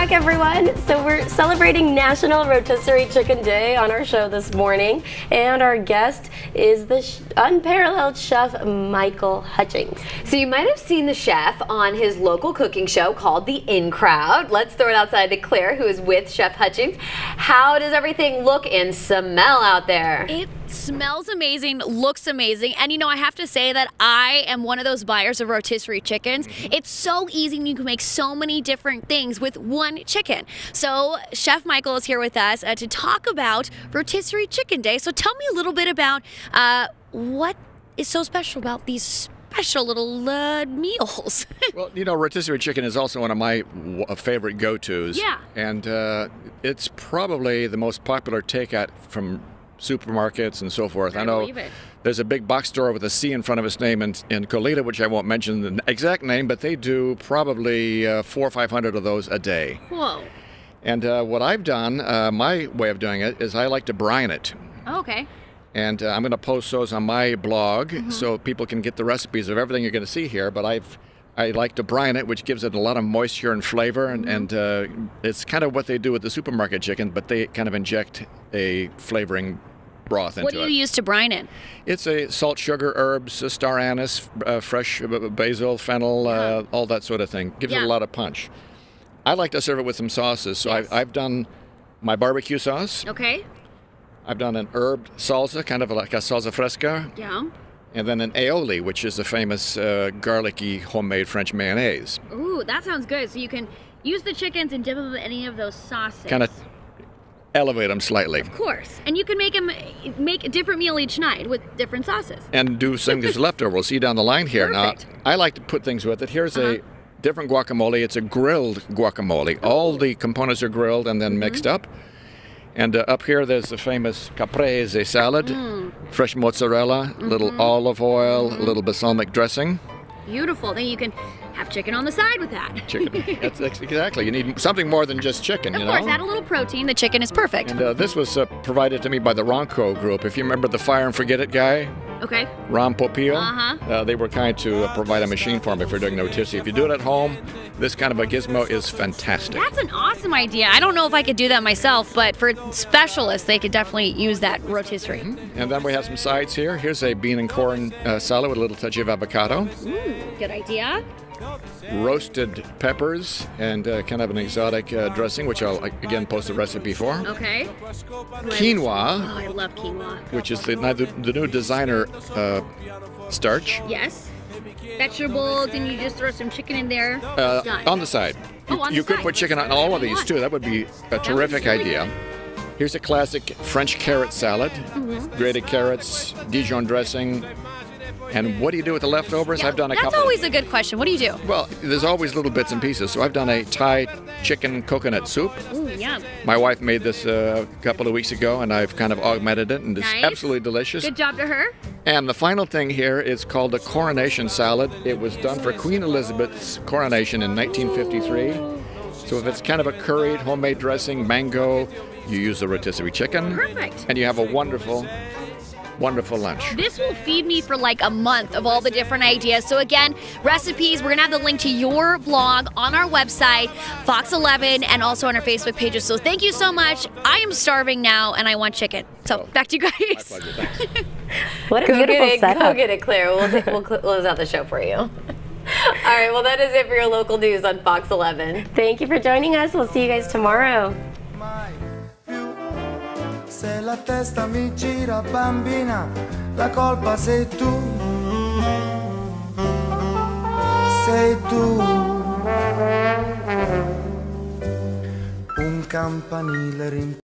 back, everyone. So we're celebrating National Rotisserie Chicken Day on our show this morning, and our guest is the unparalleled chef Michael Hutchings. So you might have seen the chef on his local cooking show called The In Crowd. Let's throw it outside to Claire, who is with Chef Hutchings. How does everything look and smell out there? It smells amazing, looks amazing, and you know, I have to say that I am one of those buyers of rotisserie chickens. It's so easy and you can make so many different things with one chicken. So Chef Michael is here with us to talk about Rotisserie Chicken Day. So tell me a little bit about what is so special about these special little meals. Well, you know, rotisserie chicken is also one of my favorite go-tos. Yeah. And it's probably the most popular takeout from supermarkets and so forth. I know there's a big box store with a C in front of its name in Colita, which I won't mention the exact name, but they do probably 400 or 500 of those a day. Whoa. And what I've done, my way of doing it, is I like to brine it. Oh, okay. And I'm going to post those on my blog so people can get the recipes of everything you're going to see here. But I like to brine it, which gives it a lot of moisture and flavor, and it's kind of what they do with the supermarket chicken, but they kind of inject a flavoring broth into it. What do you use to brine it? It's a salt, sugar, herbs, star anise, fresh basil, fennel, all that sort of thing. Gives it a lot of punch. I like to serve it with some sauces, so I've done my barbecue sauce. Okay. I've done an herb salsa, kind of like a salsa fresca. Yeah. And then an aioli, which is the famous garlicky homemade French mayonnaise. Ooh, that sounds good. So you can use the chickens and dip them in any of those sauces. Kind of elevate them slightly. Of course. And you can make a different meal each night with different sauces. And do some as leftover. We'll see down the line here. Perfect. Now, I like to put things with it. Here's a different guacamole. It's a grilled guacamole. All the components are grilled and then mixed up. And up here, there's the famous caprese salad, fresh mozzarella, a little olive oil, a little balsamic dressing. Beautiful. Then you can have chicken on the side with that. Chicken. That's exactly. You need something more than just chicken, Of course, add a little protein. The chicken is perfect. And this was provided to me by the Ronco group. If you remember the Fire and Forget It guy, Okay. Ron Popio, they were kind to provide a machine for me for doing the rotisserie. If you do it at home, this kind of a gizmo is fantastic. That's an awesome idea. I don't know if I could do that myself, but for specialists, they could definitely use that rotisserie. And then we have some sides here. Here's a bean and corn salad with a little touch of avocado. Good idea. Roasted peppers and kind of an exotic dressing, which I'll again post a recipe for. Okay. Quinoa. Oh, I love quinoa. Which is the new designer starch. Yes. Vegetables, and you just throw some chicken in there. Done. On the side. You could put chicken on all of these too. That would be a terrific idea. Here's a classic French carrot salad. Grated carrots, Dijon dressing. And what do you do with the leftovers? Yeah, I've done a couple. That's always a good question. What do you do? Well, there's always little bits and pieces. So I've done a Thai chicken coconut soup. Ooh, yum. My wife made this a couple of weeks ago, and I've kind of augmented it, and it's absolutely delicious. Good job to her. And the final thing here is called a coronation salad. It was done for Queen Elizabeth's coronation in 1953. So if it's kind of a curried homemade dressing, mango, you use the rotisserie chicken. Perfect. And you have a wonderful lunch. This will feed me for like a month of all the different ideas. So again, recipes, we're gonna have the link to your blog on our website, Fox 11, and also on our Facebook pages. So thank you so much. I am starving now and I want chicken. So back to you guys. My pleasure, thanks. What a beautiful setup. Go get it, Claire. We'll close out the show for you. All right, well, that is it for your local news on Fox 11. Thank you for joining us. We'll see you guys tomorrow. Se la testa mi gira bambina, la colpa sei tu, sei tu. Un campanile